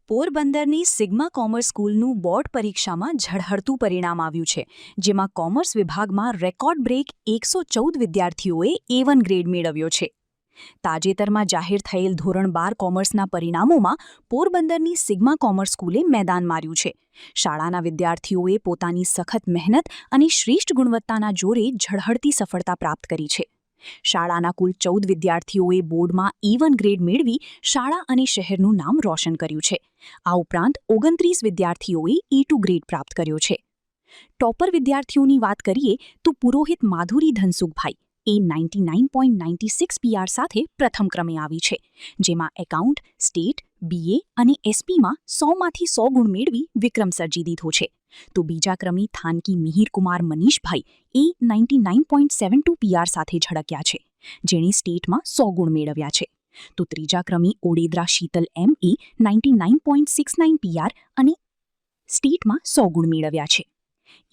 પોરબંદરની sigma commerce સ્કૂલનું board પરીક્ષામાં ઝળહળતું પરિણામ આવ્યું છે, જેમાં કોમર્સ વિભાગમાં રેકોર્ડ બ્રેક 114 વિદ્યાર્થીઓએ A1 ગ્રેડ મેળવ્યો છે. તાજેતરમાં જાહેર થયેલ ધોરણ 12 કોમર્સના પરિણામોમાં પોરબંદરની સિગ્મા કોમર્સ સ્કૂલે મેદાન માર્યું છે. શાળાના વિદ્યાર્થીઓએ પોતાની સખત મહેનત અને શ્રેષ્ઠ ગુણવત્તાના જોરે ઝળહળતી સફળતા પ્રાપ્ત કરી છે. શાળાના કુલ 14 વિદ્યાર્થીઓએ બોર્ડમાં A1 ગ્રેડ મેળવી શાળા અને શહેરનું નામ રોશન કર્યું છે. આ ઉપરાંત 29 વિદ્યાર્થીઓએ A2 ગ્રેડ પ્રાપ્ત કર્યો છે. ટોપર વિદ્યાર્થીઓની વાત કરીએ તો પુરોહિત માધુરી ધનસુખભાઈ એ 99.96 PR સાથે પ્રથમ ક્રમે આવી છે, જેમાં એકાઉન્ટ, સ્ટેટ, BA અને SPમાં 100માંથી 100 ગુણ મેળવી વિક્રમ સર્જી દીધો છે. તો બીજા ક્રમે થાનકી મિહિરકુમાર મનીષભાઈ એ 99.72 PR સાથે ઝળક્યા છે, જેણે સ્ટેટમાં 100 ગુણ મેળવ્યા છે. તો ત્રીજા ક્રમે ઓડેદરા શીતલ M એ 99.69 PR અને સ્ટેટમાં 100 ગુણ મેળવ્યા છે.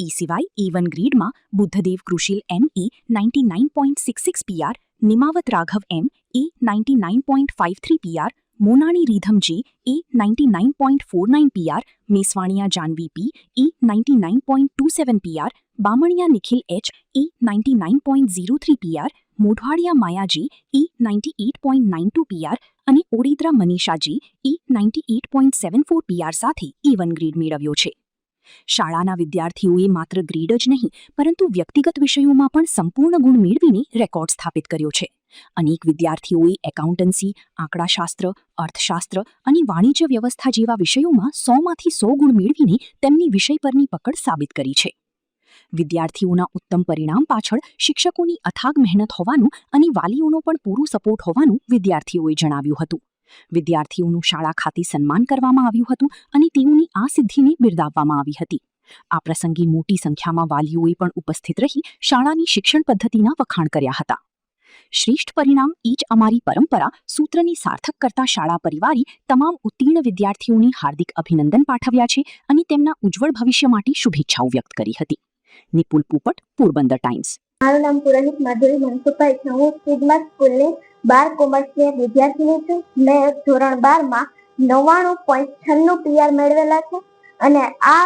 એ સિવાય A1 ગ્રેડમાં બુદ્ધદેવ કૃશિલ M એ 99.66 PR, નિમાવત રાઘવ M એ 99.53 PR, મોનાણી રીધમ J એ 99.49 PR, મેસવાણિયા જાનવી P એ 99.27 PR, બામણિયા નિખિલ H એ 99.03 PR, મોઢવાડિયા માયા J એ 98.92 PR અને ઓડેદરા મનીષા J એ 98.74 PR સાથે A1 ગ્રેડ મેળવ્યો છે. શાળાના વિદ્યાર્થીઓએ માત્ર ગ્રેડ જ નહીં, પરંતુ વ્યક્તિગત વિષયોમાં પણ સંપૂર્ણ ગુણ મેળવીને રેકોર્ડ સ્થાપિત કર્યો છે. અનેક વિદ્યાર્થીઓએ એકાઉન્ટન્સી, આંકડાશાસ્ત્ર, અર્થશાસ્ત્ર અને વાણિજ્ય વ્યવસ્થા જેવા વિષયોમાં 100માંથી 100 ગુણ મેળવીને તેમની વિષય પરની પકડ સાબિત કરી છે. વિદ્યાર્થીઓના ઉત્તમ પરિણામ પાછળ શિક્ષકોની અથાગ મહેનત હોવાનું અને વાલીઓનો પણ પૂરો સપોર્ટ હોવાનું વિદ્યાર્થીઓએ જણાવ્યું હતું. વિદ્યાર્થીઓનું શાળા ખાતે સન્માન કરવામાં આવ્યું હતું અને તેઓની આ સિદ્ધિને બિરદાવવામાં આવી હતી. આ પ્રસંગે મોટી સંખ્યામાં વાલીઓએ પણ ઉપસ્થિત રહી શાળાની શિક્ષણ પદ્ધતિના વખાણ કર્યા હતા. શ્રેષ્ઠ પરિણામ એ જ અમારી પરંપરા સૂત્રને સાર્થક કરતા શાળા પરિવારે તમામ ઉત્તીર્ણ વિદ્યાર્થીઓને હાર્દિક અભિનંદન પાઠવ્યા છે અને તેમના ઉજ્જવળ ભવિષ્ય માટે શુભેચ્છાઓ વ્યક્ત કરી હતી. નિપુલ પોપટ, પોરબંદર ટાઈમ્સ. મારું નામ પુરોહિત માધુરી ધનસુખભાઈ છે. હું સિગ્મા સ્કૂલની 12 કોમર્સની વિદ્યાર્થીની છું. મેં ધોરણ 12માં 99.96 PR મેળવેલા છે અને આ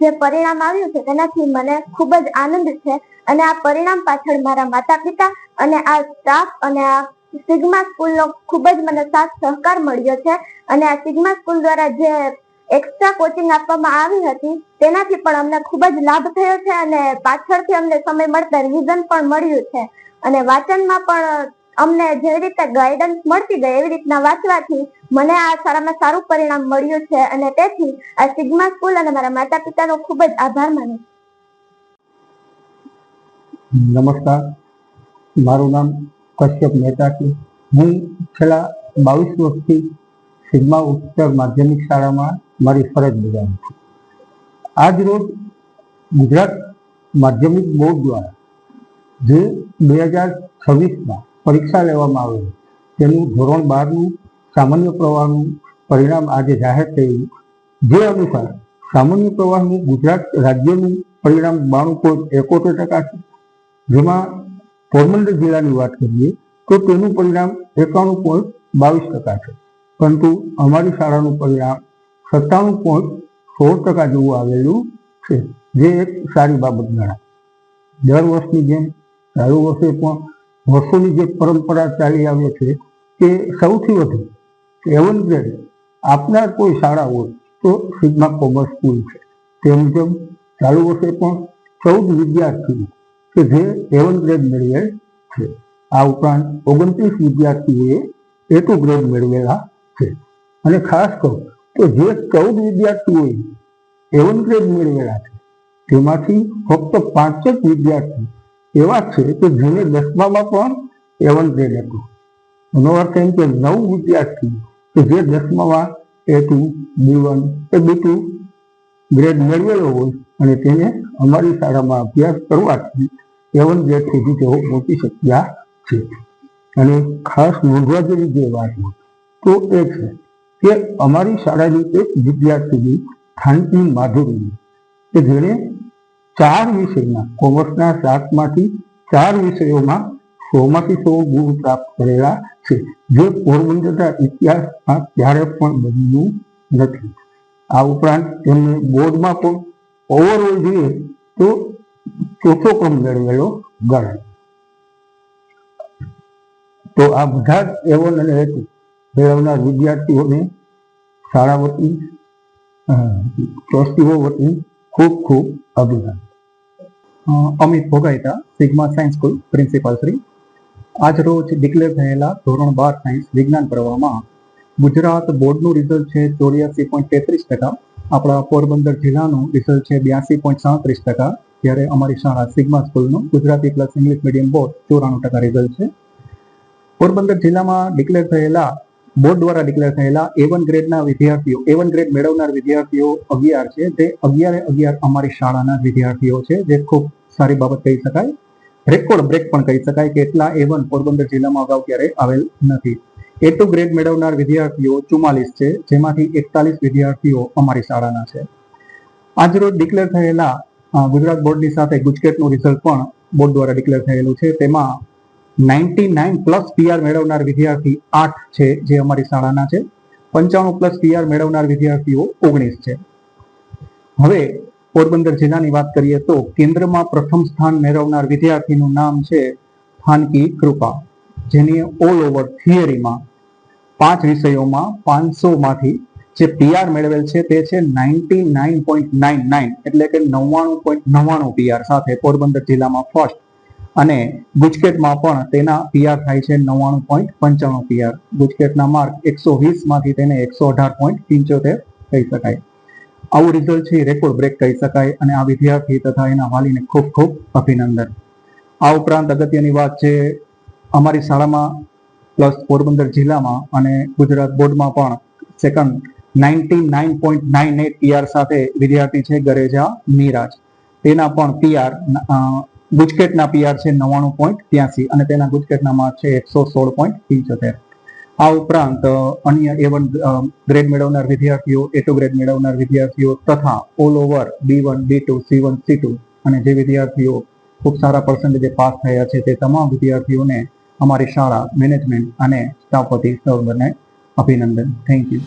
જે પરિણામ આવ્યું છે તેનાથી મને ખૂબ જ આનંદ છે અને આ પરિણામ પાછળ મારા માતા પિતા અને આ સ્ટાફ અને આ સિગ્મા સ્કૂલનો ખૂબ જ મને સાથ સહકાર મળ્યો છે અને આ સિગ્મા સ્કૂલ દ્વારા જે એક્સ્ટ્રા કોચિંગ આપવામાં આવી હતી તેનાથી પણ અમને ખૂબ જ લાભ થયો છે અને પાછળથી અમને સમય મળતા રિવિઝન પણ મળ્યું છે અને વાંચનમાં પણ અમને જેવી રીતે ગાઈડન્સ મળતી ગઈ એવી રીતના વાંચવાથી મને આ શાળામાં સારું પરિણામ મળ્યું છે અને તેથી આ સિગ્મા સ્કૂલ અને મારા માતા પિતાનો ખૂબ જ આભાર માનું છું. નમસ્કાર, મારું નામ કશ્યપ મહેતા છે. હું છેલ્લા 22 વર્ષથી સિગ્મા ઉચ્ચતર માધ્યમિક શાળામાં મારી ફરજ બજાવું છું. આજ રોજ ગુજરાત માધ્યમિક બોર્ડ દ્વારા જે 2026માં પરીક્ષા લેવામાં આવેલી તેનું ધોરણ 12નું સામાન્ય પ્રવાહનું પરિણામ આજે જાહેર થયું. જે અનુસાર સામાન્ય પ્રવાહનું ગુજરાત રાજ્યનું પરિણામ 92.71% છે, જેમાં પોરબંદર જિલ્લાની વાત કરીએ તો તેનું પરિણામ 91.22% છે, પરંતુ અમારી શાળાનું પરિણામ 97.16% જેવું આવેલું છે, જે એક સારી બાબત ગણાય. દર વર્ષની જેમ ચાલુ વર્ષે પણ વર્ષોની જે પરંપરા ચાલી આવે છે કે સૌથી વધુ A1 ગ્રેડ આપનાર કોઈ શાળા હોય તો સિગ્મા કોમર્સ સ્કૂલ છે. તે મુજબ ચાલુ વર્ષે પણ 14 વિદ્યાર્થીઓ કે જે A1 ગ્રેડ મેળવેલ છે. આ ઉપરાંત 29 વિદ્યાર્થીઓએ A2 ગ્રેડ મેળવેલા છે. અને ખાસ કહું તો જે 14 વિદ્યાર્થીઓએ A1 ગ્રેડ મેળવેલા છે તેમાંથી ફક્ત 5 જ વિદ્યાર્થી એવા છે કે જેને 10મામાં પણ A1 ગ્રેડ હતો. એનો અર્થ એમ કે 9 વિદ્યાર્થીઓ કે જે 10મામાં A2, B1 કે B2 ગ્રેડ મેળવેલો હોય અને તેને અમારી શાળામાં અભ્યાસ કરવાથી A1 ગ્રેડ સુધી તેઓ પહોંચી શક્યા છે. અને ખાસ નોંધવા જેવી જે વાત હોય તો એ છે કે અમારી શાળાની એક વિદ્યાર્થીની થાનકી માધુરી કે જેણે 4 વિષયમાં કોમર્સના 7માંથી 4 વિષયોમાં 100માંથી 100 ગુણ પ્રાપ્ત કરેલા છે, જે પોરબંદરના ઇતિહાસમાં ક્યારે પણ બન્યું નથી. આ ઉપરાંત તેમને બોર્ડમાં પણ ઓવરઓલ જોઈએ તો ચોથો ક્રમ મેળવેલો ગણાય. તો આ બધા જ A1 અને A2 મેળવનાર વિદ્યાર્થીઓને શાળા વતી ટ્રસ્ટીઓ વતી ખૂબ ખૂબ અભિનંદન. Amit Bhogaita, sigma science school principal Shri. આજ રોજ ડિક્લેર થયેલા ધોરણ 12 સાયન્સ વિજ્ઞાન પ્રવાહમાં ગુજરાત બોર્ડનું રિઝલ્ટ છે 84.33%. આપણા પોરબંદર જિલ્લાનું રિઝલ્ટ છે 82.37%. જ્યારે અમારી શાળા સિગ્મા સ્કૂલનું Gujarati plus English medium board 94% result છે. પોરબંદર જિલ્લામાં ડિક્લેર થયેલા બોર્ડ દ્વારા ડિક્લેર થયેલા A1 ગ્રેડના વિદ્યાર્થીઓ, A1 ગ્રેડ મેળવનાર વિદ્યાર્થીઓ 11 છે. તે 11 અમારી શાળાના વિદ્યાર્થીઓ છે, જે ખૂબ સારી બાબત કહી શકાય. રેકોર્ડ બ્રેક પણ કહી શકાય કે એટલા A1 પોરબંદર જિલ્લામાં અગાઉ ક્યારેય આવેલ નથી. A2 ગ્રેડ મેળવનાર વિદ્યાર્થીઓ 44 છે, જેમાંથી 41 વિદ્યાર્થીઓ અમારી શાળાના છે. આજરોજ ડિક્લેર થયેલા ગુજરાત બોર્ડની સાથે ગુજકેટનું રિઝલ્ટ પણ બોર્ડ દ્વારા ડિક્લેર થયેલું છે. તેમાં 99+ PR મેળવનાર વિદ્યાર્થી 8 છે, જે અમારી શાળાના છે. 95+ PR મેળવનાર વિદ્યાર્થીઓ 19 છે. હવે પોરબંદર જિલ્લાની વાત કરીએ તો કેન્દ્રમાં પ્રથમ સ્થાન મેળવનાર વિદ્યાર્થીનું નામ છે થાનકી કૃપા, જેની ઓલ ઓવર થિયરીમાં 5 વિષયોમાં 500માંથી જે PR મેળવેલ છે તે છે 99.99, એટલે કે 99.99 PR સાથે પોરબંદર જિલ્લામાં ફર્સ્ટ. અને ગુજકેટમાં પણ તેના PR થાય છે 99.95 PR. ગુજકેટના માર્ક 120માંથી તેને 118.75 કહી શકાય. આવું રિઝલ્ટ છે રેકોર્ડ બ્રેક કહી શકાય, અને આ વિદ્યાર્થી તથા એના વાલીને ખૂબ ખૂબ અભિનંદન. આ ઉપરાંત અગત્યની વાત છે, અમારી શાળામાં પ્લસ પોરબંદર જિલ્લામાં અને ગુજરાત બોર્ડમાં પણ સેકન્ડ 99.98 PR સાથે વિદ્યાર્થી છે ગરેજા નીરાજ. તેના પણ PR ગુજકેટના PR છે 99.83 અને તેના ગુજકેટના માર્ક છે 116.75. આ ઉપરાંત અન્ય A1 ગ્રેડ મેળવનાર વિદ્યાર્થીઓ, A2 ગ્રેડ મેળવનાર વિદ્યાર્થીઓ તથા all over B1, B2, C1, C2 અને જે વિદ્યાર્થીઓ ખૂબ સારા પર્સન્ટેજે પાસ થયા છે તે તમામ વિદ્યાર્થીઓને અમારી શાળા મેનેજમેન્ટ અને સ્ટાફ વતી સૌને અભિનંદન. Thank you.